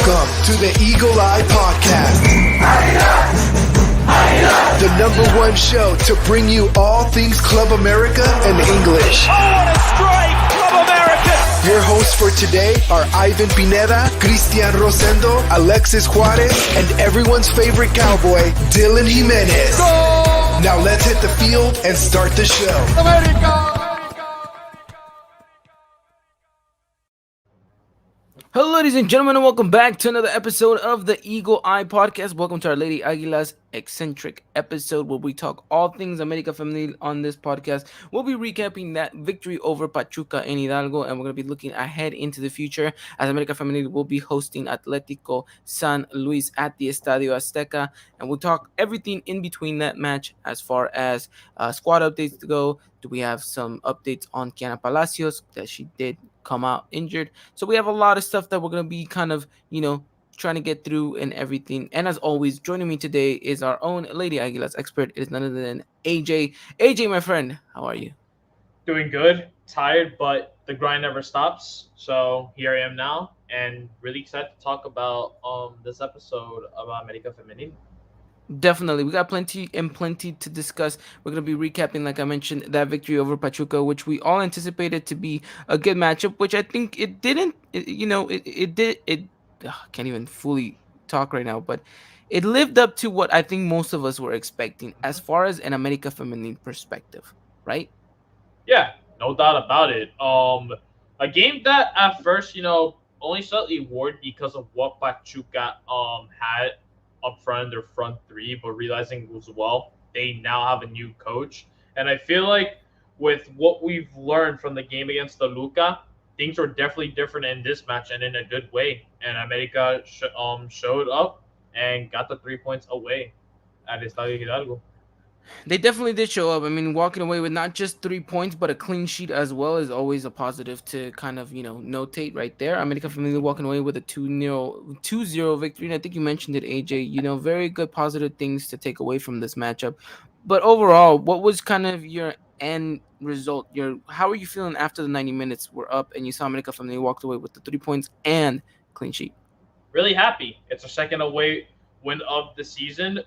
Welcome to the Eagle Eye Podcast. The #1 show to bring you all things Club America and English. Oh, what a strike! Club America! Your hosts for today are Ivan Pineda, Cristian Rosendo, Alexis Juarez, and everyone's favorite cowboy, Dylan Jimenez. Go! Now let's hit the field and start the show. America! Hello, ladies and gentlemen, and welcome back to another episode of the Eagle Eye Podcast. Welcome to our Lady Aguilas eccentric episode where we talk all things America Femenil on this podcast. We'll be recapping that victory over Pachuca and Hidalgo, and we're going to be looking ahead into the future as America Femenil will be hosting Atlético San Luis at the Estadio Azteca, and we'll talk everything in between that match as far as squad updates to go. Do we have some updates on Chiana Palacios that she did come out injured? So we have a lot of stuff that we're going to be kind of, trying to get through and everything. And as always, joining me today is our own Lady Aguilas expert. It is none other than AJ. AJ, my friend, how are you? Doing good, tired, but the grind never stops. So here I am now, and really excited to talk about this episode of America Femenil. Definitely. We got plenty to discuss. We're going to be recapping, like I mentioned, that victory over Pachuca, which we all anticipated to be a good matchup, which I think it didn't. I can't even fully talk right now, but it lived up to what I think most of us were expecting as far as an America Femenil perspective, right? Yeah, no doubt about it. A game that at first, only slightly worried because of what Pachuca had up front in their front three, but realizing as well they now have a new coach. And I feel like with what we've learned from the game against Toluca, things were definitely different in this match and in a good way. And America showed up and got the 3 points away at Estadio Hidalgo. They definitely did show up. I mean, walking away with not just 3 points, but a clean sheet as well is always a positive to kind of, notate right there. America Femenil walking away with a 2-0 victory. And I think you mentioned it, AJ. Very good positive things to take away from this matchup. But overall, what was kind of your end result? How are you feeling after the 90 minutes were up and you saw America Femenil walked away with the 3 points and clean sheet? Really happy. It's our second away win of the season. It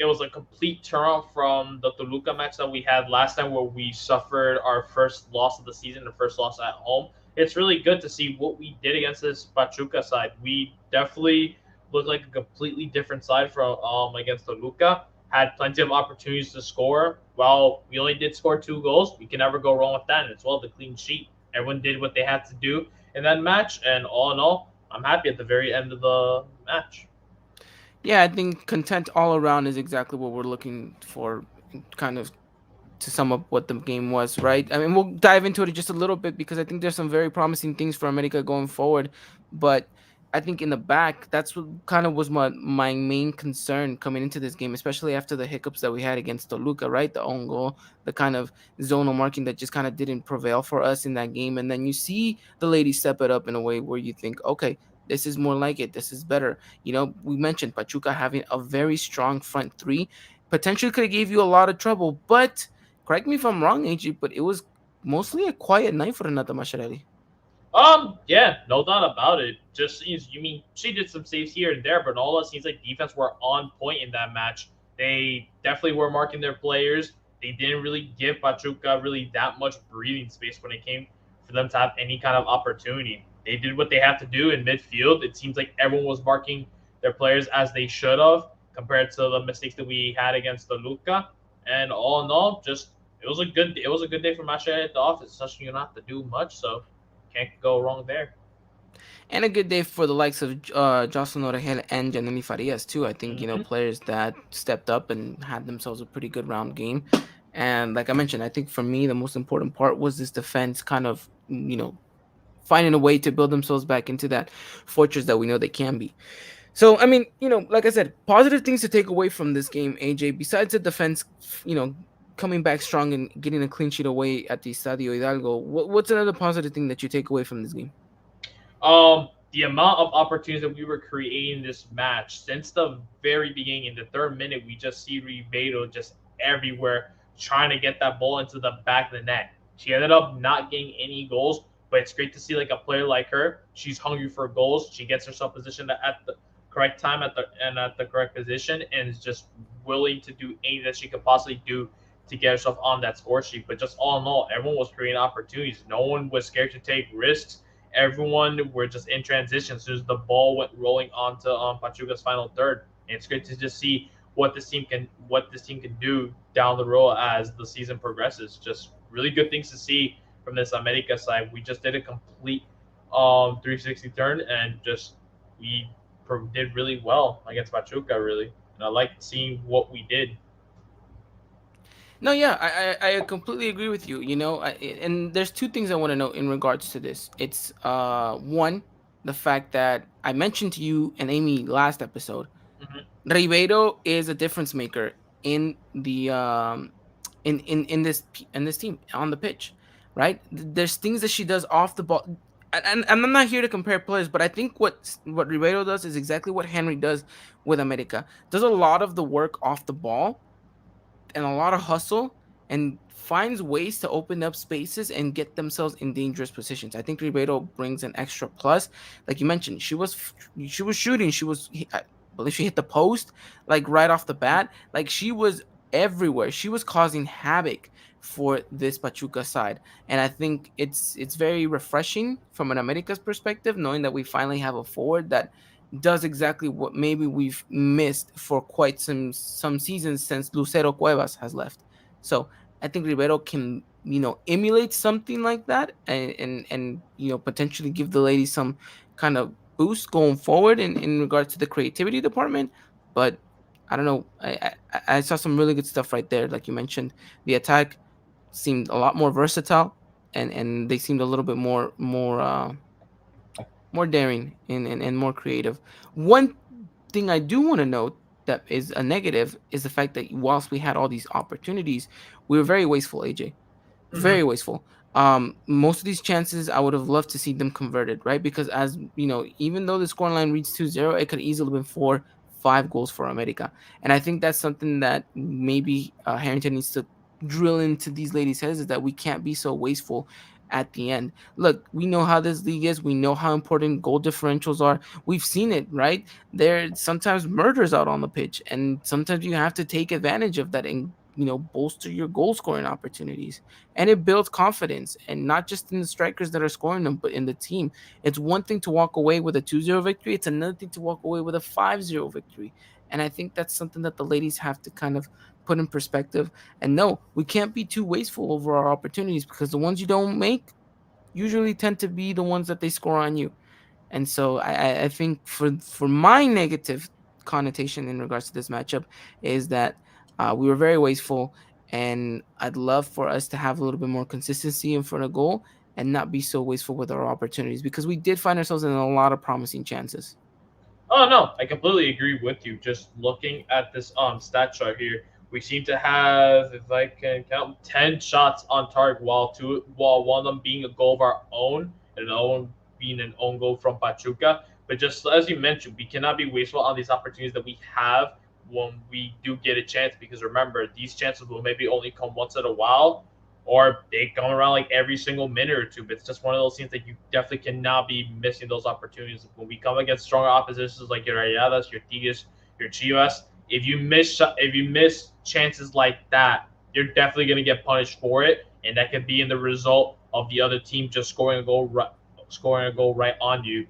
was a complete turnaround from the Toluca match that we had last time where we suffered our first loss of the season, the first loss at home. It's really good to see what we did against this Pachuca side. We definitely looked like a completely different side from against Toluca. Had plenty of opportunities to score. While we only did score 2 goals, we can never go wrong with that. And as well, the clean sheet. Everyone did what they had to do in that match. And all in all, I'm happy at the very end of the match. Yeah, I think content all around is exactly what we're looking for, kind of to sum up what the game was, right? I mean, we'll dive into it just a little bit because I think there's some very promising things for America going forward. But I think in the back, that's what kind of was my main concern coming into this game, especially after the hiccups that we had against Toluca, right? The own goal, the kind of zonal marking that just kind of didn't prevail for us in that game. And then you see the ladies step it up in a way where you think, okay, this is more like it. This is better. We mentioned Pachuca having a very strong front three. Potentially could have gave you a lot of trouble. But correct me if I'm wrong, AJ, but it was mostly a quiet night for Renata Mascherelli. Yeah, no doubt about it. Just seems, she did some saves here and there, but all it seems like defense were on point in that match. They definitely were marking their players. They didn't really give Pachuca really that much breathing space when it came for them to have any kind of opportunity. They did what they had to do in midfield. It seems like everyone was marking their players as they should have compared to the mistakes that we had against Toluca. And all in all, it was a good day for Mascherelli at the office. Such you don't have to do much, so can't go wrong there. And a good day for the likes of Jocelyn Orejel and Janely Farias too. I think players that stepped up and had themselves a pretty good round game. And like I mentioned, I think for me the most important part was this defense kind of finding a way to build themselves back into that fortress that we know they can be. So, I mean, like I said, positive things to take away from this game, AJ, besides the defense, coming back strong and getting a clean sheet away at the Estadio Hidalgo. What's another positive thing that you take away from this game? The amount of opportunities that we were creating this match since the very beginning. In the 3rd minute, we just see Ribeiro just everywhere trying to get that ball into the back of the net. She ended up not getting any goals, But it's great to see like a player like her. She's hungry for goals. She gets herself positioned at the correct time at the correct position, and is just willing to do anything that she could possibly do to get herself on that score sheet. But just all in all, everyone was creating opportunities. No one was scared to take risks. Everyone were just in transition as soon as the ball went rolling onto Pachuca's final third. And it's great to just see what this team can do down the road as the season progresses. Just really good things to see from this America side. We just did a complete 360 turn and just we did really well against Pachuca, really. And I like seeing what we did. No, yeah, I completely agree with you. And there's two things I want to note in regards to this. It's one, the fact that I mentioned to you and Amy last episode, Hmm. Ribeiro is a difference maker in the in this team on the pitch, right? There's things that she does off the ball. And I'm not here to compare players, but I think what Ribeiro does is exactly what Henry does with America. Does a lot of the work off the ball and a lot of hustle and finds ways to open up spaces and get themselves in dangerous positions. I think Ribeiro brings an extra plus. Like you mentioned, she was shooting. I believe she hit the post like right off the bat. Like she was everywhere. She was causing havoc for this Pachuca side. And I think it's very refreshing from an America's perspective, knowing that we finally have a forward that does exactly what maybe we've missed for quite some seasons since Lucero Cuevas has left. So I think Rivero can emulate something like that and potentially give the ladies some kind of boost going forward in regards to the creativity department. But I don't know. I saw some really good stuff right there. Like you mentioned, the attack seemed a lot more versatile and they seemed a little bit more daring and more creative. One thing I do want to note that is a negative is the fact that whilst we had all these opportunities, we were very wasteful, AJ. Very Hmm. wasteful. Most of these chances I would have loved to see them converted, right? Because as you know, even though the scoreline reads 2-0, it could easily have been 4-5 goals for America. And I think that's something that maybe Harrington needs to drill into these ladies' heads is that we can't be so wasteful at the end. Look, we know how this league is. We know how important goal differentials are. We've seen it, right? There's sometimes murders out on the pitch, and sometimes you have to take advantage of that and bolster your goal scoring opportunities, and it builds confidence, and not just in the strikers that are scoring them but in the team. It's one thing to walk away with a 2-0 victory, it's another thing to walk away with a 5-0 victory. And I think that's something that the ladies have to kind of put in perspective. And no, we can't be too wasteful over our opportunities, because the ones you don't make usually tend to be the ones that they score on you. And so I think for my negative connotation in regards to this matchup is that we were very wasteful, and I'd love for us to have a little bit more consistency in front of goal and not be so wasteful with our opportunities, because we did find ourselves in a lot of promising chances. Oh no, I completely agree with you. Just looking at this stat chart here, we seem to have, if I can count, 10 shots on target, while one of them being a goal of our own and another one being an own goal from Pachuca. But just as you mentioned, we cannot be wasteful on these opportunities that we have when we do get a chance. Because remember, these chances will maybe only come once in a while, or they come around like every single minute or two. But it's just one of those things that you definitely cannot be missing those opportunities when we come against stronger oppositions like your Aguilas, your Tigres, your Chivas. If you miss chances like that, you're definitely going to get punished for it, and that could be in the result of the other team just scoring a goal right on you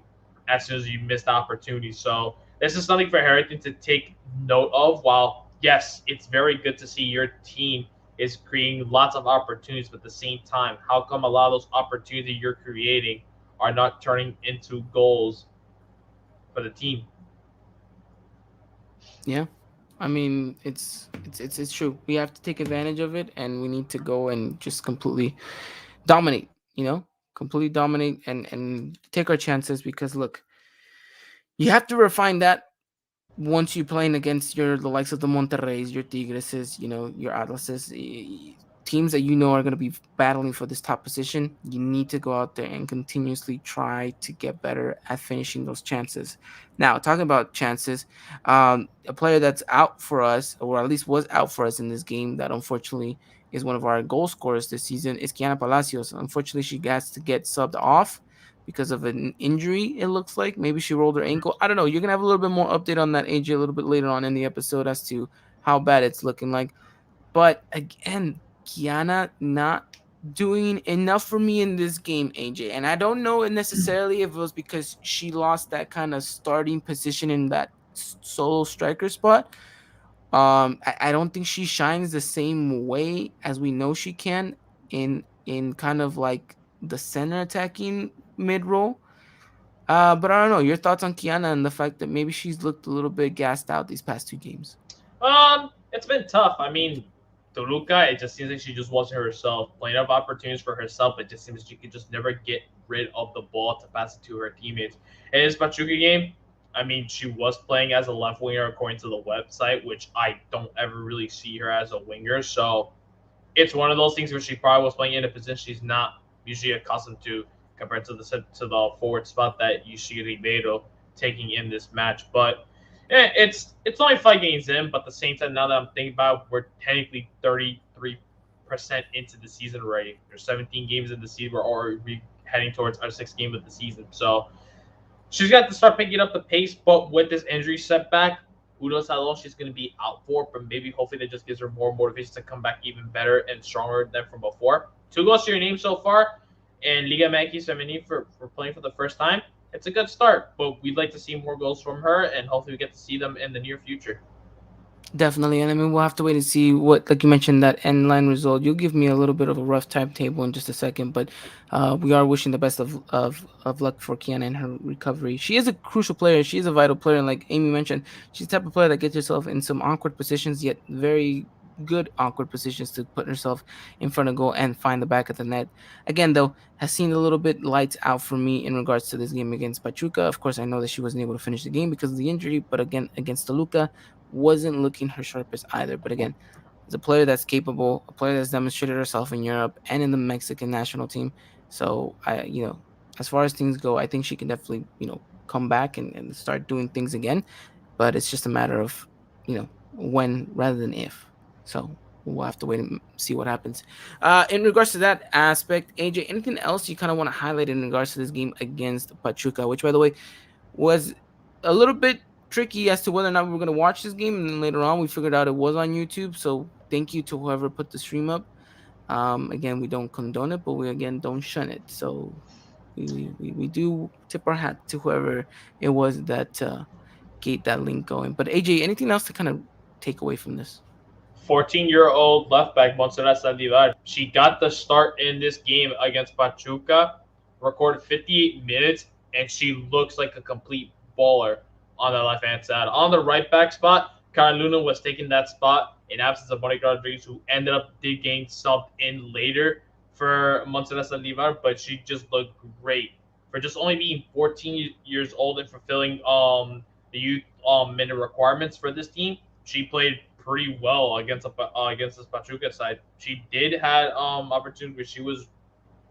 as soon as you miss the opportunity. So this is something for Harrington to take note of. While yes, it's very good to see your team is creating lots of opportunities, but at the same time, how come a lot of those opportunities you're creating are not turning into goals for the team? Yeah. I mean, it's true. We have to take advantage of it, and we need to go and just completely dominate, completely dominate and take our chances, because look, you have to refine that once you're playing against the likes of the Monterreys, your Tigreses, your Atlases, teams that are going to be battling for this top position. You need to go out there and continuously try to get better at finishing those chances. Now, talking about chances, a player that's out for us, or at least was out for us in this game, that unfortunately is one of our goal scorers this season, is Chiana Palacios. Unfortunately, she has to get subbed off because of an injury, it looks like. Maybe she rolled her ankle. I don't know. You're going to have a little bit more update on that, AJ, a little bit later on in the episode as to how bad it's looking like. But again, Kiana not doing enough for me in this game, AJ. And I don't know necessarily if it was because she lost that kind of starting position in that solo striker spot. I don't think she shines the same way as we know she can in kind of like the center attacking mid role. But I don't know. Your thoughts on Kiana and the fact that maybe she's looked a little bit gassed out these past two games. It's been tough. I mean, Toluca, it just seems like she just wasn't herself. Plenty of opportunities for herself, it just seems she could just never get rid of the ball to pass it to her teammates. In this Pachuca game, I mean, she was playing as a left winger according to the website, which I don't ever really see her as a winger. So it's one of those things where she probably was playing in a position she's not usually accustomed to compared to the forward spot that you see Ribeiro taking in this match. But it's only 5 games in, but at the same time, now that I'm thinking about it, we're technically 33% into the season already. There's 17 games in the season. We're already heading towards our 6th game of the season. So she's got to start picking up the pace, but with this injury setback, who knows how long she's going to be out for, but maybe hopefully that just gives her more motivation to come back even better and stronger than from before. 2 goals to your name so far in Liga MX Femenil for playing for the first time. It's a good start, but we'd like to see more goals from her, and hopefully we get to see them in the near future. Definitely, and I mean we'll have to wait and see what, like you mentioned, that end line result. You'll give me a little bit of a rough timetable in just a second, but we are wishing the best of luck for Kiana in her recovery. She is a crucial player. She is a vital player, and like Amy mentioned, she's the type of player that gets herself in some awkward positions, yet very good awkward positions to put herself in front of goal and find the back of the net. Again, though, has seen a little bit lights out for me in regards to this game against Pachuca. Of course, I know that she wasn't able to finish the game because of the injury, but again, against Toluca wasn't looking her sharpest either. But again, as a player that's capable, a player that's demonstrated herself in Europe and in the Mexican national team. So as far as things go, I think she can definitely, come back and start doing things again. But it's just a matter of, when rather than if. So we'll have to wait and see what happens. In regards to that aspect, AJ, anything else you kind of want to highlight in regards to this game against Pachuca, which by the way was a little bit tricky as to whether or not we were going to watch this game, and then later on we figured out it was on YouTube. So thank you to whoever put the stream up. Again, we don't condone it, but we again don't shun it. So we do tip our hat to whoever it was that get that link going. But AJ, anything else to kind of take away from this? 14-year-old left back Montserrat Saldivar. She got the start in this game against Pachuca, recorded 58 minutes, and she looks like a complete baller on the left-hand side. On the right back spot, Karen Luna was taking that spot in absence of Monica Rodriguez, who ended up getting subbed in later for Montserrat Saldivar, but she just looked great. For just only being 14 years old and fulfilling the youth minute requirements for this team, she played pretty well against this Pachuca side. She did have opportunities where she was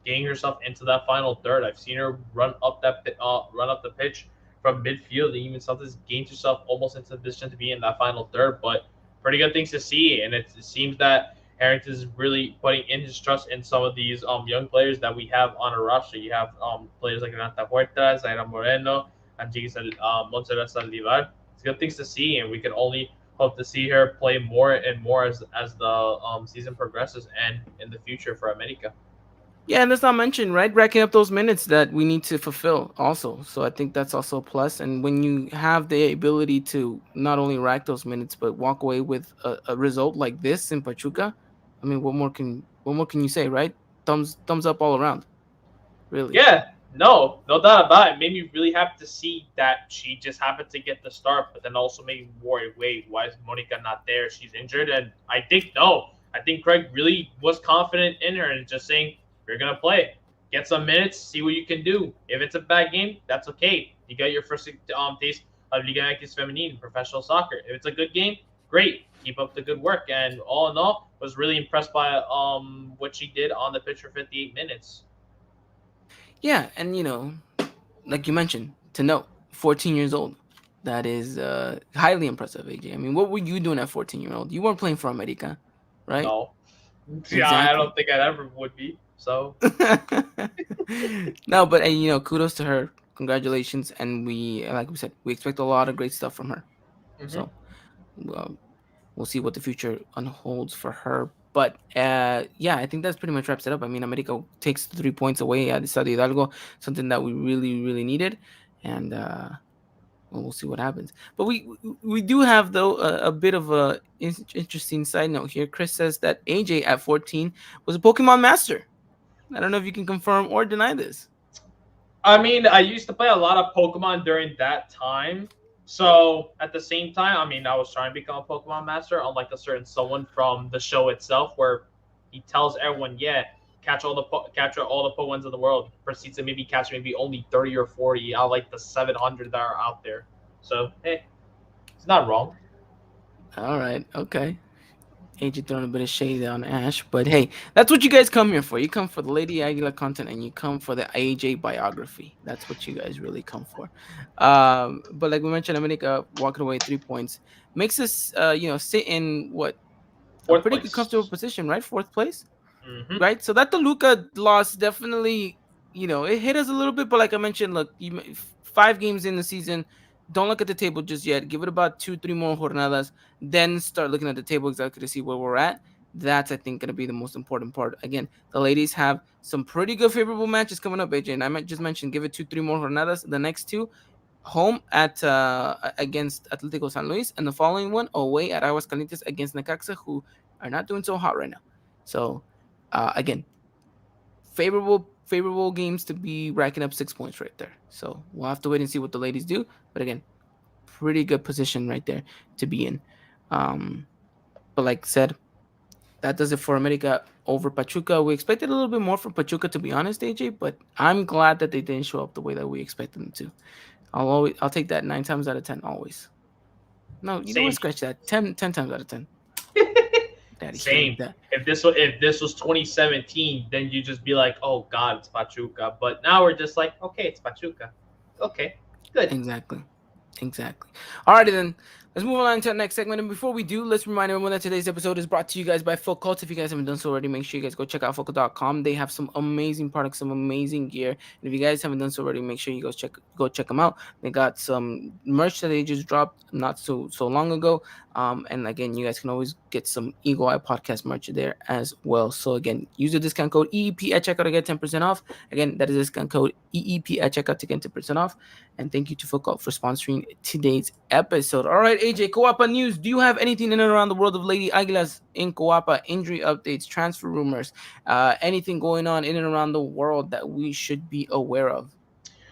getting herself into that final third. I've seen her run up the pitch from midfield and even sometimes gained herself almost into the position to be in that final third. But pretty good things to see, and it seems that Harrington is really putting in his trust in some of these young players that we have on our roster. You have players like Renata Huerta, Zaira Moreno, and Montserrat Saldivar. It's good things to see, and we can only hope to see her play more and more as the season progresses and in the future for America. Yeah, and let's not mention, right, racking up those minutes that we need to fulfill also. So I think that's also a plus. And when you have the ability to not only rack those minutes but walk away with a result like this in Pachuca, I mean, what more can you say, right? Thumbs up all around. Really. Yeah, no doubt about it. It made me really happy to see that she just happened to get the start, but then also made me worry, wait, why is Monica not there? She's injured. And I think, no. I think Craig really was confident in her and just saying, you're going to play. Get some minutes, see what you can do. If it's a bad game, that's okay. You got your first taste of Liga MX Femenil, professional soccer. If it's a good game, great. Keep up the good work. And all in all, was really impressed by what she did on the pitch for 58 minutes. Yeah, and like you mentioned, to note, 14 years old. That is highly impressive, AJ. I mean, what were you doing at 14-year-old? You weren't playing for America, right? No. Yeah, I Exactly. don't think I ever would be. So, No, but kudos to her. Congratulations, and like we said, we expect a lot of great stuff from her. hmm So, um, we'll see what the future unfolds for her. But yeah, I think that's pretty much wraps it up. I mean, America takes 3 points away at Estadio Hidalgo, something that we really, really needed, and well, we'll see what happens. But we do have though a bit of a interesting side note here. Chris says that AJ at 14 was a Pokemon master. I don't know if you can confirm or deny this. I mean, I used to play a lot of Pokemon during that time. So at the same time, I mean, I was trying to become a Pokemon master, unlike a certain someone from the show itself, where he tells everyone, "Yeah, capture all the Pokemons in the world." Proceeds to maybe catch maybe only 30 or 40 out of, like the 700 that are out there. So hey, it's not wrong. All right, okay. AJ throwing a bit of shade on Ash, but hey, that's what you guys come here for. You come for the Lady Aguila content, and you come for the AJ biography. That's what you guys really come for. But like we mentioned, America walking away 3 points makes us, sit in what a Fourth pretty good comfortable place. position, right? Fourth place, hmm right? So that Toluca loss definitely, it hit us a little bit. But like I mentioned, look, 5 games in the season. Don't look at the table just yet. Give it about 2, 3 more jornadas, then start looking at the table exactly to see where we're at. That's I think going to be the most important part. Again, the ladies have some pretty good favorable matches coming up, AJ. And I might just mention give it 2, 3 more jornadas. The next two home at against Atletico San Luis, and the following one away at Aguascalientes against Necaxa, who are not doing so hot right now. So again, favorable games to be racking up 6 points right there. So we'll have to wait and see what the ladies do. But again, pretty good position right there to be in. Um, but like I said, that does it for America over Pachuca. We expected a little bit more from Pachuca, to be honest, AJ. But I'm glad that they didn't show up the way that we expected them to. I'll take that 9 times out of 10 always. No, you know what? Same. Scratch that. 10 times out of 10. Get out of here with Same. that. If this was 2017, then you just be like, oh God, it's Pachuca. But now we're just like, okay, it's Pachuca. Okay, good. Exactly. Exactly. Alrighty then. Let's move on to the next segment. And before we do, let's remind everyone that today's episode is brought to you guys by Full Cult. If you guys haven't done so already, make sure you guys go check out Focal.com. They have some amazing products, some amazing gear. And if you guys haven't done so already, make sure you go check them out. They got some merch that they just dropped not so long ago. And again, you guys can always get some Eagle Eye Podcast merch there as well. So again, use the discount code EEP at checkout to get 10% off. Again, that is discount code EEP at checkout to get 10% off. And thank you to Focal for sponsoring today's episode. All right, AJ, Coapa news. Do you have anything in and around the world of Lady Aguilas in Coapa? Injury updates, transfer rumors, anything going on in and around the world that we should be aware of?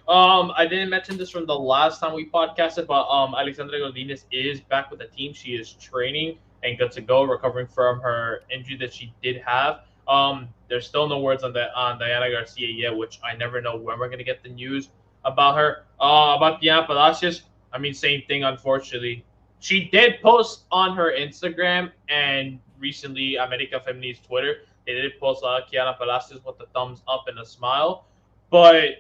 I didn't mention this from the last time we podcasted, but Alexandra Godinez is back with the team. She is training and good to go, recovering from her injury that she did have. There's still no words on Diana Garcia yet, which I never know when we're gonna get the news about her. About Chiana Palacios, I mean, same thing. Unfortunately, she did post on her Instagram and recently America Femini's Twitter. They did post Chiana Palacios with the thumbs up and a smile, but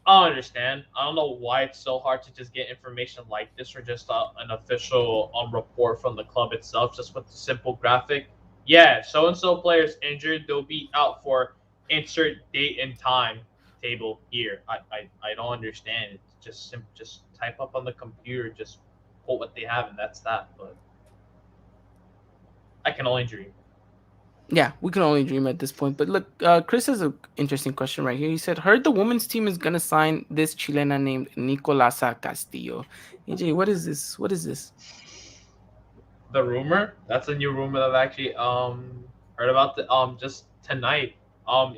I understand. I don't know why it's so hard to just get information like this or just an official report from the club itself, just with the simple graphic. Yeah, so and so players injured. They'll be out for insert date and time table here. I don't understand. It's just type up on the computer, just quote what they have, and that's that. But I can only dream. Yeah, we can only dream at this point. But look, Chris has an interesting question right here. He said, "Heard the women's team is gonna sign this Chilena named Nicolasa Castillo." AJ, what is this? What is this? The rumor, that's a new rumor that I've actually heard about just tonight.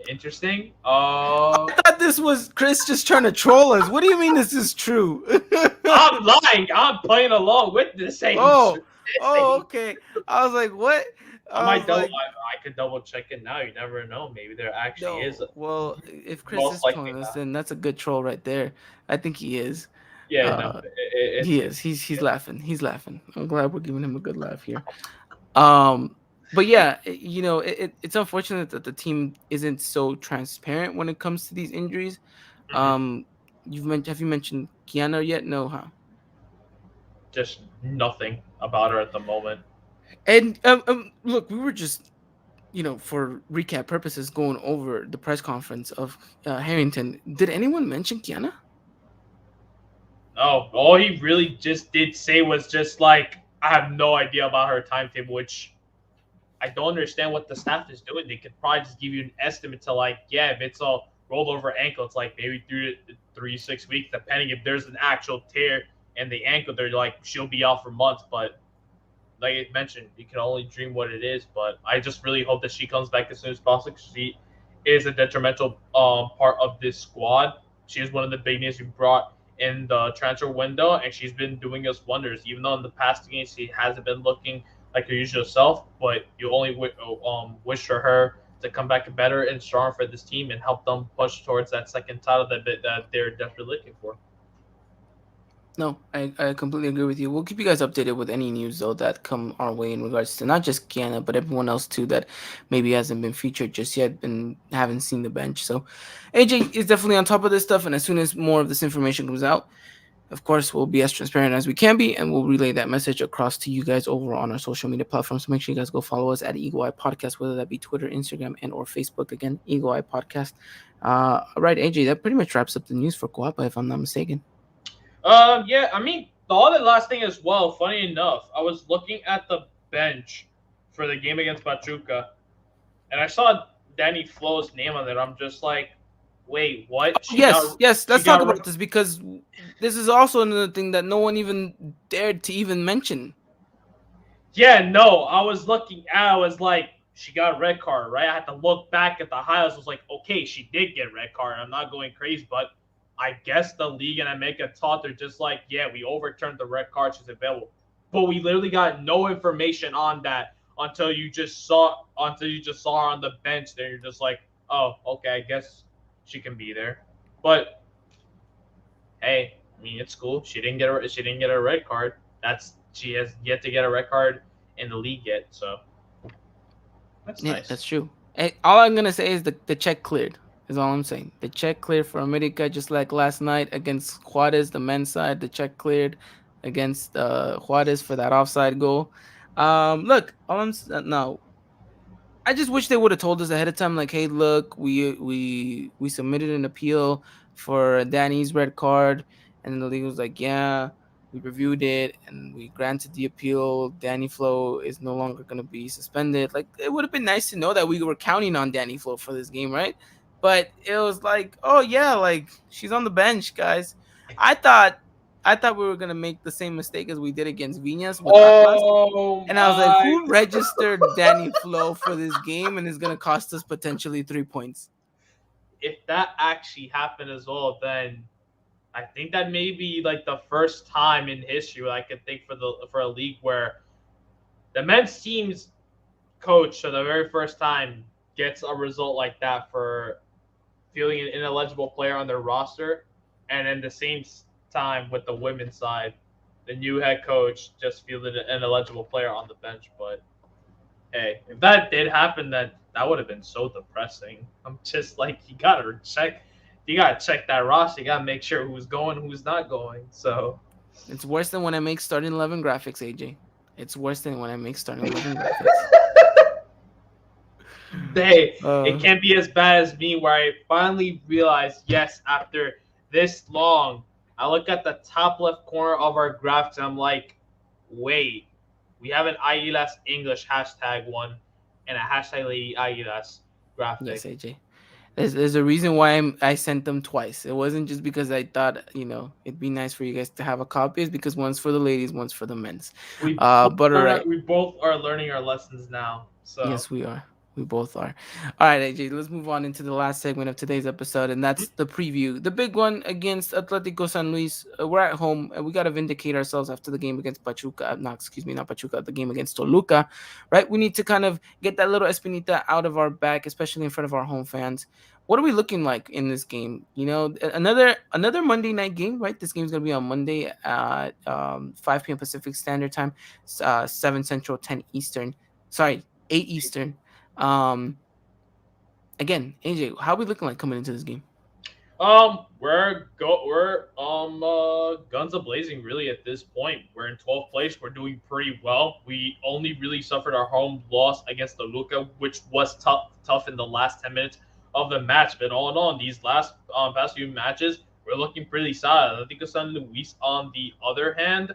Interesting. I thought this was Chris just trying to troll us. What do you mean this is true? I'm lying. I'm playing along with this. Oh, okay. I was like, what? I I might was double. like, I could double check it now. You never know. Maybe there actually no. is. Well, if Chris Most is likely trolling us, not. then that's a good troll right there. I think he is. Yeah, no, Uh, it's he is. He's laughing. He's laughing. I'm glad we're giving him a good laugh here. Um, but yeah, it's unfortunate that the team isn't so transparent when it comes to these injuries. mhm, Um, have you mentioned Kiana yet? No, huh? just nothing about her at the moment. And look, we were just for recap purposes, going over the press conference of Harrington, did anyone mention Kiana? No, all he really just did say was just like, I have no idea about her timetable, which I don't understand what the staff is doing. They could probably just give you an estimate to like, yeah, if it's a rolled over ankle, it's like maybe 3 to 6 weeks, depending if there's an actual tear in the ankle. They're like, she'll be out for months, but like I mentioned, you can only dream what it is. But I just really hope that she comes back as soon as possible, because she is a detrimental part of this squad. She is one of the big names we brought in the transfer window, and she's been doing us wonders. Even though in the past games she hasn't been looking like her usual self, but you only wish for her to come back better and stronger for this team and help them push towards that second title that they're desperately looking for. No, I completely agree with you. We'll keep you guys updated with any news though that come our way in regards to not just Kiana but everyone else too that maybe hasn't been featured just yet and haven't seen the bench. So AJ is definitely on top of this stuff, and as soon as more of this information comes out, of course, we'll be as transparent as we can be, and we'll relay that message across to you guys over on our social media platforms. So make sure you guys go follow us at Eagle Eye Podcast, whether that be Twitter, Instagram, and or Facebook. Again, Eagle Eye Podcast. All right, AJ, that pretty much wraps up the news for Coapa, if I'm not mistaken. Yeah, I mean, the other last thing as well, funny enough, I was looking at the bench for the game against Pachuca, and I saw Danny Flo's name on it. I'm just like, wait, what? Yes, yes. She Let's talk got about this because this is also another thing that no one even dared to even mention. Yeah, no, I was looking at, I was like, she got a red card, right? I had to look back at the highlights. I was like, okay, she did get a red card. I'm not going crazy, but I guess the league and America thought they're just like, yeah, we overturned the red card. She's available. But we literally got no information on that until you just saw her on the bench there. You're just like, oh, okay, I guess she can be there. But hey, I mean, it's cool. She didn't get a red card. She has yet to get a red card in the league yet. So that's Yeah, nice. that's true. All I'm gonna say is the check cleared. Is all I'm saying. The check cleared for America, just like last night against Juarez, the men's side. The check cleared against Juarez for that offside goal. Look, now I just wish they would have told us ahead of time, like, hey, look, we submitted an appeal for Danny's red card, and then the league was like, yeah, we reviewed it and we granted the appeal. Danny Flo is no longer gonna be suspended. Like, it would have been nice to know that we were counting on Danny Flo for this game, right? But it was like, oh yeah, like she's on the bench, guys. I thought I thought we were gonna make the same mistake as we did against Viñas with Atlas. Oh And I was like, my! who registered Danny Flo for this game and is going to cost us potentially 3 points? If that actually happened as well, then I think that may be like the first time in history where I could think for a league where the men's team's coach for the very first time gets a result like that for fielding an ineligible player on their roster, and then the same time with the women's side, the new head coach just fielded an ineligible player on the bench. But hey, if that did happen, then that would have been so depressing. I'm just like, you gotta check that roster. You gotta make sure who's going, who's not going. So It's worse than when I make starting 11 graphics, AJ. It's worse than when I make starting 11 graphics. hey, it Uh, can't be as bad as me where I finally realized, yes, after this long, I look at the top left corner of our graphics and I'm like, wait, we have an Aguilas English hashtag one and a hashtag Lady Aguilas yes, graphic. AJ. There's a reason why I sent them twice. It wasn't just because I thought, it'd be nice for you guys to have a copy. It's because one's for the ladies, one's for the men's. But all right. We both are learning our lessons now. So Yes, we are. We both are. All right, AJ, let's move on into the last segment of today's episode, and that's the preview. The big one against Atletico San Luis. We're at home, and we got to vindicate ourselves after the game against Pachuca. No, excuse me, not Pachuca, the game against Toluca, right? We need to kind of get that little Espinita out of our back, especially in front of our home fans. What are we looking like in this game? Another Monday night game, right? This game's going to be on Monday at 5 p.m. Pacific Standard Time, 7 Central, 10 Eastern. Sorry, 8 Eastern. Um, Again, AJ, how are we looking like coming into this game? We're guns a blazing really at this point. We're in 12th place. We're doing pretty well. We only really suffered our home loss against the Luca, which was tough in the last 10 minutes of the match. But all in all, in these last past few matches, we're looking pretty solid. I think of San Luis on the other hand,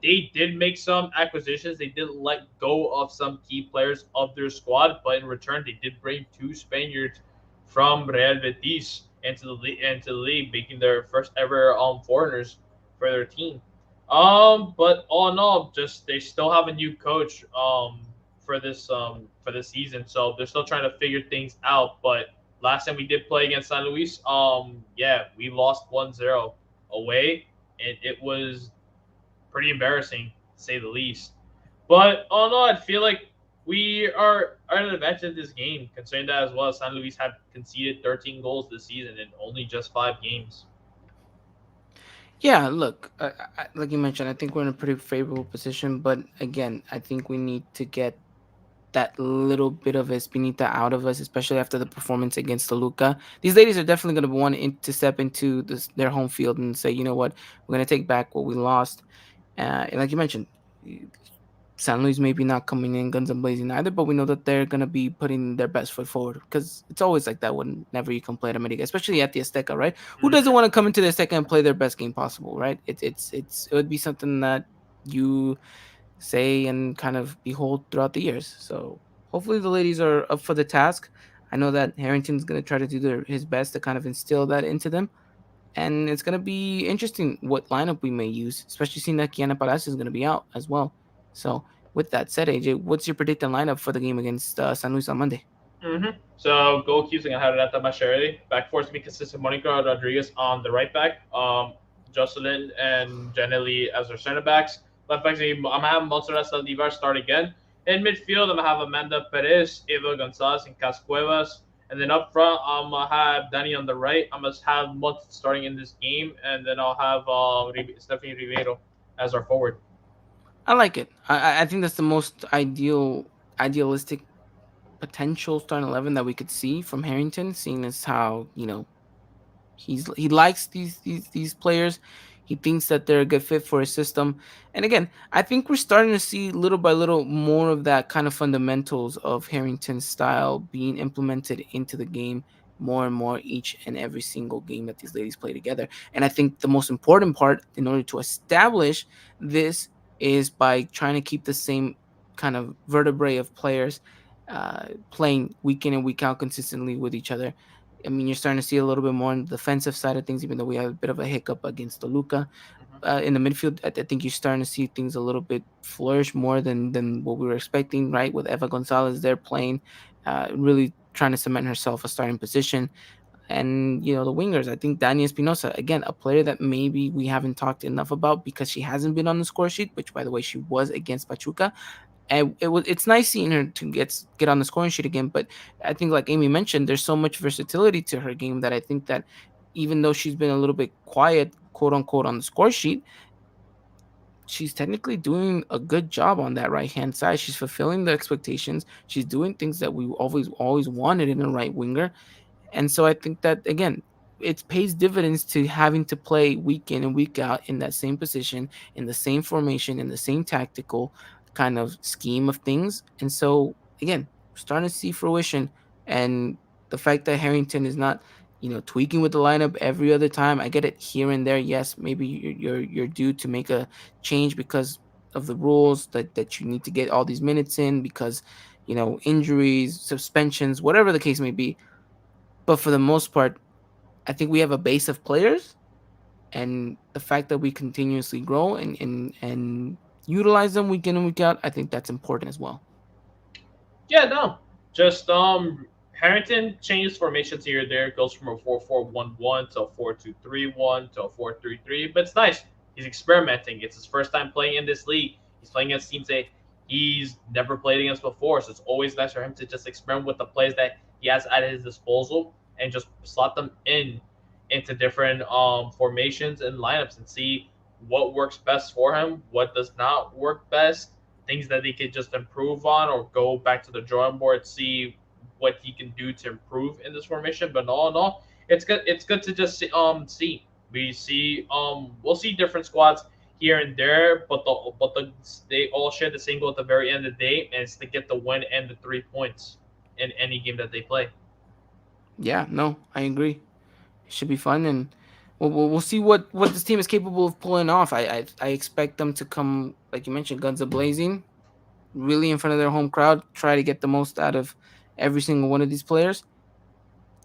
they did make some acquisitions. They did let go of some key players of their squad, but in return, they did bring two Spaniards from Real Betis into the league, making their first ever foreigners for their team. But all in all, just they still have a new coach for this season, so they're still trying to figure things out. But last time we did play against San Luis, yeah, we lost 1-0 away, and it was pretty embarrassing to say the least. But all in all, I feel like we are an advantage in this game, considering that as well. San Luis have conceded 13 goals this season in only just 5 games. Yeah, look, like you mentioned, I think we're in a pretty favorable position. But again, I think we need to get that little bit of Espinita out of us, especially after the performance against Toluca. These ladies are definitely going to want to step into their home field and say, you know what, we're going to take back what we lost. And like you mentioned, San Luis maybe not coming in guns and blazing either, but we know that they're gonna be putting their best foot forward because it's always like that whenever you can play at America, especially at the Azteca, right? Who doesn't Mm-hmm. want to come into the Azteca and play their best game possible, right? It would be something that you say and kind of behold throughout the years. So hopefully the ladies are up for the task. I know that Harrington's gonna try to do his best to kind of instill that into them, and it's gonna be interesting what lineup we may use, especially seeing that Chiana Palacios is gonna be out as well. So, with that said, AJ, what's your predicted lineup for the game against San Luis on Monday? So goalkeepers gonna have Renata Macheri. Back four to be consistent. Monica Rodriguez on the right back. Jocelyn and Janelli as our center backs. Left backs, I'm gonna have Montserrat Saldivar start again. In midfield, I'm gonna have Amanda Perez, Eva Gonzalez, and Cascuevas. And then up front, I'm gonna have Danny on the right. I'm gonna have Mont starting in this game, and then I'll have Stephanie Ribeiro as our forward. I like it. I think that's the most idealistic potential starting 11 that we could see from Harrington, seeing as how he likes these players. He thinks that they're a good fit for his system. And again, I think we're starting to see little by little more of that kind of fundamentals of Harrington's style being implemented into the game more and more each and every single game that these ladies play together. And I think the most important part in order to establish this is by trying to keep the same kind of vertebrae of players playing week in and week out consistently with each other. I mean, you're starting to see a little bit more on the defensive side of things, even though we had a bit of a hiccup against Toluca. In the midfield, I think you're starting to see things a little bit flourish more than what we were expecting, right? With Eva Gonzalez there playing, really trying to cement herself a starting position. And, the wingers, I think Dani Espinoza, again, a player that maybe we haven't talked enough about because she hasn't been on the score sheet, which, by the way, she was against Pachuca, and it's nice seeing her to get on the scoring sheet again. But I think, like Amy mentioned, there's so much versatility to her game that I think that even though she's been a little bit quiet, quote unquote, on the score sheet, she's technically doing a good job on that right hand side. She's fulfilling the expectations. She's doing things that we always wanted in a right winger. And so I think that again, it pays dividends to having to play week in and week out in that same position, in the same formation, in the same tactical kind of scheme of things. And so again, we're starting to see fruition. And the fact that Harrington is not, tweaking with the lineup every other time. I get it here and there. Yes, maybe you're due to make a change because of the rules that you need to get all these minutes in because injuries, suspensions, whatever the case may be. But for the most part, I think we have a base of players, and the fact that we continuously grow and utilize them week in and week out, I think that's important as well. Yeah, no. Just Harrington changes formations here or there, goes from a 4-4-1-1 to a 4-2-3-1 to a 4-3-3. But it's nice. He's experimenting. It's his first time playing in this league. He's playing against teams that he's never played against before. So it's always nice for him to just experiment with the plays that he has at his disposal and just slot them into different formations and lineups and see what works best for him, what does not work best, things that he could just improve on or go back to the drawing board, see what he can do to improve in this formation. But all in all, it's good. It's good to just see. We see we'll see different squads here and there, but they all share the same goal at the very end of the day, and it's to get the win and the 3 points in any game that they play. Yeah, no, I agree. It should be fun, and we'll see what this team is capable of pulling off. I expect them to come, like you mentioned, guns a blazing, really in front of their home crowd, try to get the most out of every single one of these players.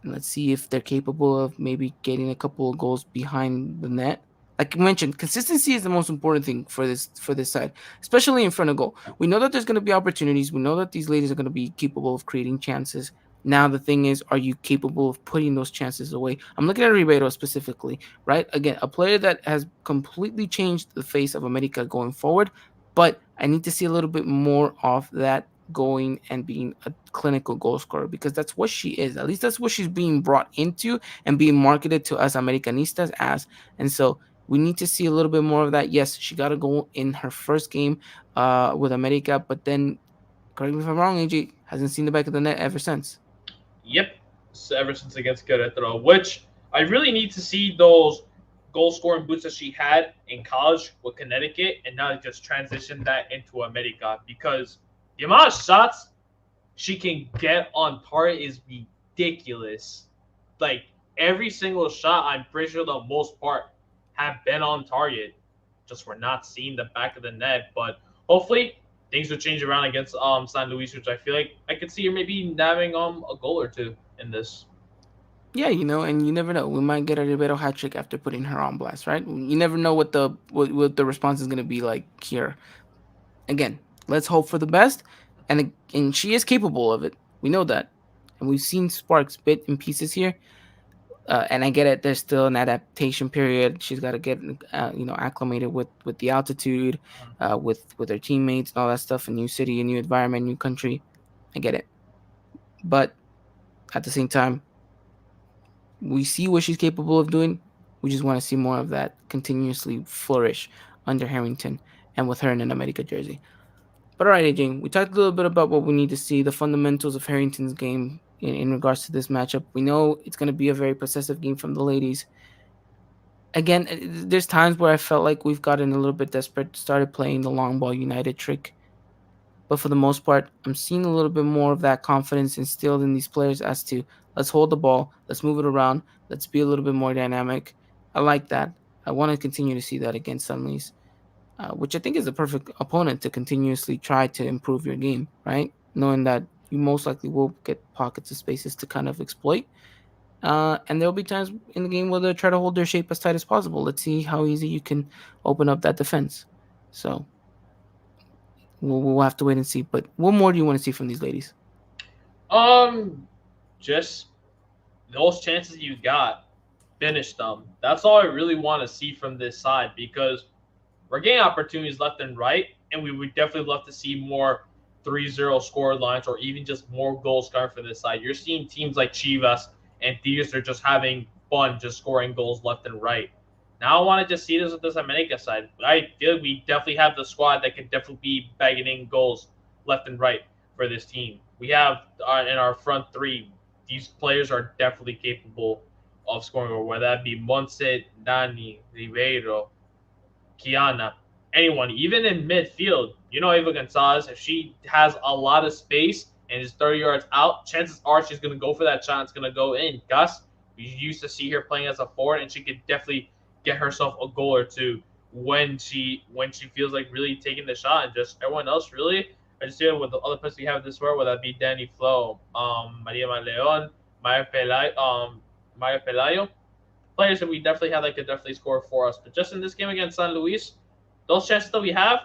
And let's see if they're capable of maybe getting a couple of goals behind the net. Like you mentioned, consistency is the most important thing for this side, especially in front of goal. We know that there's going to be opportunities. We know that these ladies are going to be capable of creating chances. Now the thing is, are you capable of putting those chances away? I'm looking at Ribeiro specifically, right? Again, a player that has completely changed the face of America going forward, but I need to see a little bit more of that going and being a clinical goal scorer because that's what she is. At least that's what she's being brought into and being marketed to us Americanistas as. And so we need to see a little bit more of that. Yes, she got a goal in her first game with America, but then, correct me if I'm wrong, AJ, hasn't seen the back of the net ever since. Yep, so ever since against Querétaro, which I really need to see those goal scoring boots that she had in college with Connecticut, and now just transition that into America because the amount of shots she can get on target is ridiculous. Like every single shot, I'm pretty sure the most part have been on target. Just we're not seeing the back of the net, but hopefully things will change around against San Luis, which I feel like I could see her maybe nabbing a goal or two in this. Yeah, and you never know. We might get a Ribeiro hat trick after putting her on blast, right? You never know what the response is going to be like here. Again, let's hope for the best, and she is capable of it. We know that, and we've seen sparks bit and pieces here. And I get it. There's still an adaptation period. She's got to get acclimated with the altitude, with her teammates and all that stuff. A new city, a new environment, new country. I get it, but at the same time, we see what she's capable of doing. We just want to see more of that continuously flourish under Harrington and with her in an America jersey. But all right, AJ, we talked a little bit about what we need to see, the fundamentals of Harrington's game in regards to this matchup. We know it's going to be a very possessive game from the ladies. Again, there's times where I felt like we've gotten a little bit desperate, started playing the long ball United trick. But for the most part, I'm seeing a little bit more of that confidence instilled in these players as to let's hold the ball, let's move it around, let's be a little bit more dynamic. I like that. I want to continue to see that against Sunleys, which I think is a perfect opponent to continuously try to improve your game, right? Knowing that you most likely will get pockets of spaces to kind of exploit. And there'll be times in the game where they'll try to hold their shape as tight as possible. Let's see how easy you can open up that defense. So we'll have to wait and see. But what more do you want to see from these ladies? Um, just those chances you got, finish them. That's all I really want to see from this side because we're getting opportunities left and right, and we would definitely love to see more 3-0 score lines or even just more goals coming for this side. You're seeing teams like Chivas and Tigres are just having fun just scoring goals left and right. Now I want to just see this with this America side. I feel like we definitely have the squad that could definitely be bagging in goals left and right for this team. We have in our front three, these players are definitely capable of scoring, or whether that be Monse, Dani, Ribeiro, Chiana, anyone, even in midfield. Eva Gonzalez, if she has a lot of space and is 30 yards out, chances are she's going to go for that shot. It's going to go in. Gus, we used to see her playing as a forward, and she could definitely get herself a goal or two when she feels like really taking the shot. And just everyone else, really, I just feel with the other players we have this world, whether that be Danny Flo, Maria Maleon, Maya Pelayo, players that we definitely have that could definitely score for us. But just in this game against San Luis, those chances that we have,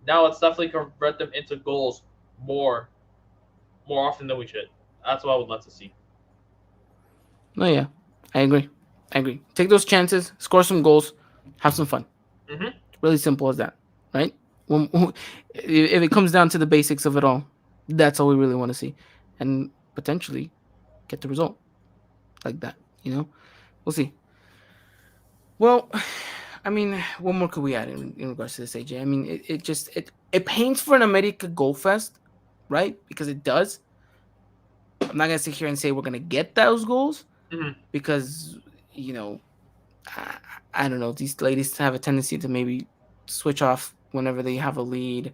now let's definitely convert them into goals more often than we should. That's what I would love to see. Oh yeah, I agree. Take those chances, score some goals, have some fun. Mm-hmm. Really simple as that, right? If it comes down to the basics of it all, that's all we really want to see, and potentially get the result like that. We'll see. Well, I mean, what more could we add in regards to this, AJ? I mean, it paints for an America goal fest, right? Because it does. I'm not gonna sit here and say we're gonna get those goals, Mhm. because you know I, I don't know, these ladies have a tendency to maybe switch off whenever they have a lead.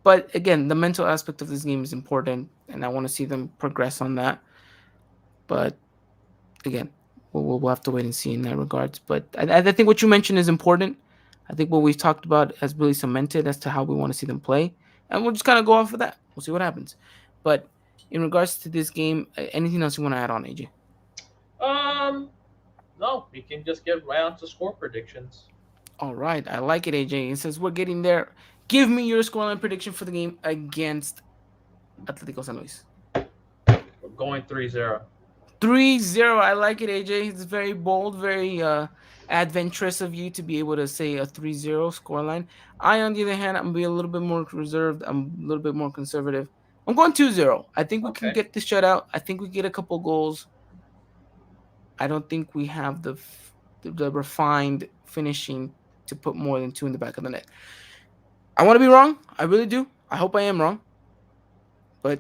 But again, the mental aspect of this game is important, and I want to see them progress on that. But again, we'll have to wait and see in that regards. But I think what you mentioned is important. I think what we've talked about has really cemented as to how we want to see them play, and we'll just kind of go off of that. We'll see what happens. But in regards to this game, anything else you want to add on, AJ? Um, no, we can just get right on to score predictions. All right, I like it, AJ. And since we're getting there, give me your scoreline prediction for the game against Atletico San Luis. We're going 3-0. 3-0. I like it, AJ. It's very bold, very adventurous of you to be able to say a 3-0 scoreline. I, on the other hand, I'm going to be a little bit more reserved. I'm a little bit more conservative. I'm going 2-0. I think we can Okay. get the shutout. I think we get a couple goals. I don't think we have the refined finishing to put more than two in the back of the net. I want to be wrong. I really do. I hope I am wrong. But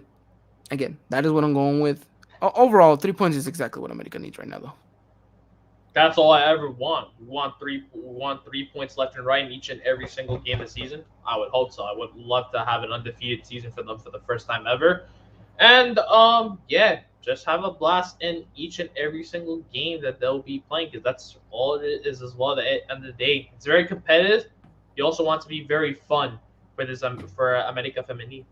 again, that is what I'm going with. Overall, 3 points is exactly what America needs right now, though. That's all I ever want. We want 3 points left and right in each and every single game of the season. I would hope so. I would love to have an undefeated season for them for the first time ever. And yeah, just have a blast in each and every single game that they'll be playing, because that's all it is as well. At the end of the day, it's very competitive. You also want to be very fun for this for America Femenil.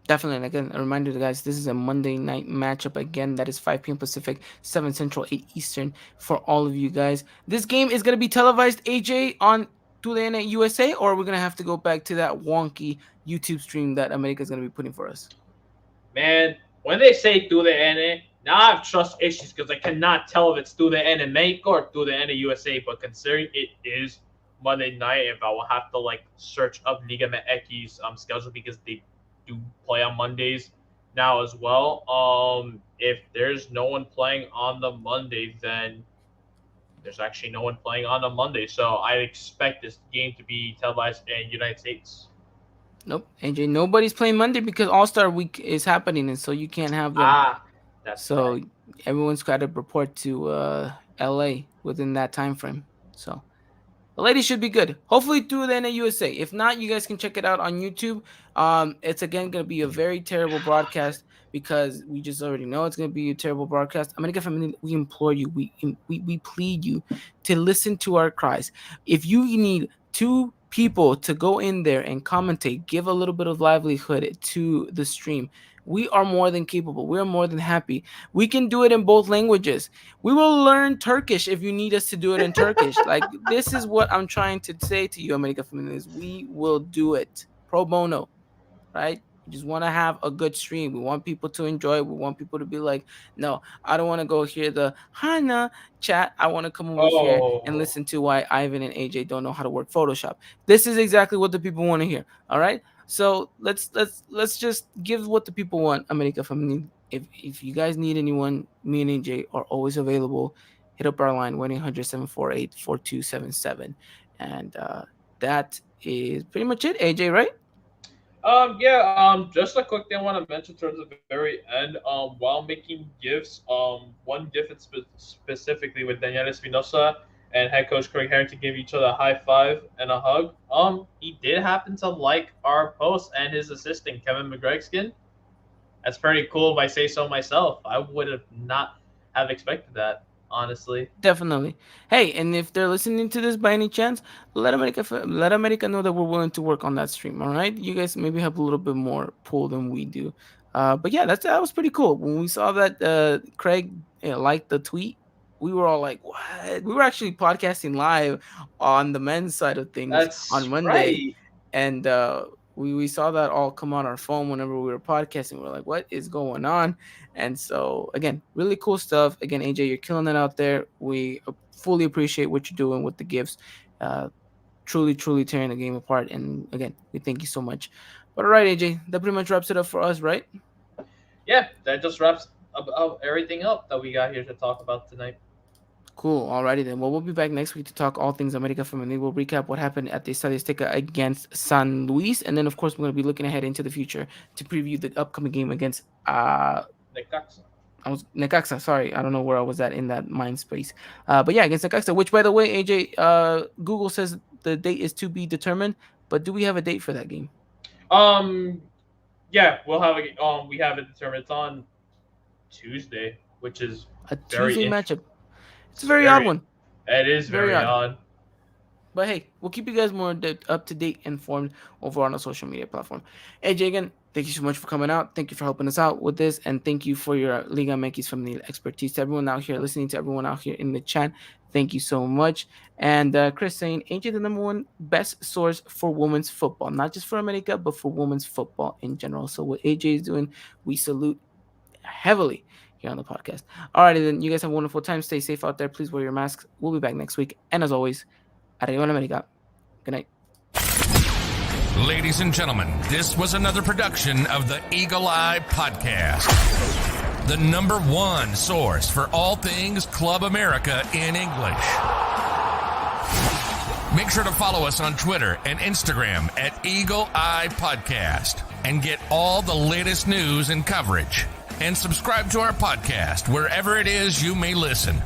Definitely. And again, a reminder to guys, this is a Monday night matchup. Again, that is 5 p.m. Pacific, 7 Central, 8 Eastern for all of you guys. This game is going to be televised, AJ, on TUDN USA, or we're going to have to go back to that wonky YouTube stream that America is going to be putting for us. Man, when they say through the NA, now I have trust issues because I cannot tell if it's through the NA Mexico or through the NA USA. But considering it is Monday night, if I will have to like search up Liga MX's schedule, because they do play on Mondays now as well. If there's no one playing on the Monday, then there's actually no one playing on the Monday. So I expect this game to be televised in United States. Nope, AJ, nobody's playing Monday because All Star Week is happening, and so you can't have them. Ah, that's So right. everyone's got to report to LA within that time frame. So the ladies should be good. Hopefully through the NAUSA. If not, you guys can check it out on YouTube. It's again gonna be a very terrible broadcast because we just already know it's gonna be a terrible broadcast. America Family, we implore you, we plead you to listen to our cries. If you need two people to go in there and commentate, give a little bit of livelihood to the stream, we are more than capable. We are more than happy. We can do it in both languages. We will learn Turkish if you need us to do it in Turkish. Like, this is what I'm trying to say to you, America Families. We will do it pro bono, right? We just want to have a good stream. We want people to enjoy it. We want people to be like, no, I don't want to go hear the Hana chat. I want to come over here and Oh. listen to why Ivan and AJ don't know how to work Photoshop. This is exactly what the people want to hear. All right. So let's just give what the people want, America Family. If you guys need anyone, me and AJ are always available. Hit up our line 1-800-748-4277. And that is pretty much it, AJ, right? Yeah, just a quick thing I want to mention towards the very end. While making gifts, one gift specifically with Daniela Espinoza and head coach Craig Harrington give each other a high five and a hug. He did happen to like our post, and his assistant Kevin McGregskin. That's pretty cool if I say so myself. I would have not have expected that, honestly. Definitely. Hey, and if they're listening to this by any chance, let America know that we're willing to work on that stream. All right, you guys maybe have a little bit more pull than we do. But yeah, that was pretty cool. When we saw that Craig liked the tweet, we were all like, "What?" We were actually podcasting live on the men's side of things on That's Monday, right. and we saw that all come on our phone whenever we were podcasting. We're like, "What is going on?" And so, again, really cool stuff. Again, AJ, you're killing it out there. We fully appreciate what you're doing with the gifts. Uh, truly, truly tearing the game apart. And again, we thank you so much. But all right, AJ, that pretty much wraps it up for us, right? Yeah, that just wraps up everything up that we got here to talk about tonight. Cool. Alrighty then. Well, we'll be back next week to talk all things America Femenil. We'll recap what happened at the Estadio Azteca against San Luis, and then of course we're going to be looking ahead into the future to preview the upcoming game against Necaxa. I was Necaxa. Sorry, I don't know where I was at in that mind space. But yeah, against Necaxa. Which, by the way, AJ, Google says the date is to be determined. But do we have a date for that game? Yeah, we'll have we have it determined. It's on Tuesday, which is A Tuesday matchup. It's a very very odd one. It is very odd. But hey, we'll keep you guys more up to date, informed over on our social media platform. AJ, again, thank you so much for coming out. Thank you for helping us out with this, and thank you for your Liga MX Femenil expertise. To everyone out here listening, to everyone out here in the chat, thank you so much. And Chris saying, AJ, the number one best source for women's football, not just for America, but for women's football in general. So what AJ is doing, we salute heavily here on the podcast. Alrighty, then, you guys have a wonderful time. Stay safe out there. Please wear your masks. We'll be back next week. And as always, Arriba en America. Good night. Ladies and gentlemen, this was another production of the Eagle Eye Podcast, the number one source for all things Club America in English. Make sure to follow us on Twitter and Instagram at Eagle Eye Podcast and get all the latest news and coverage. And subscribe to our podcast wherever it is you may listen.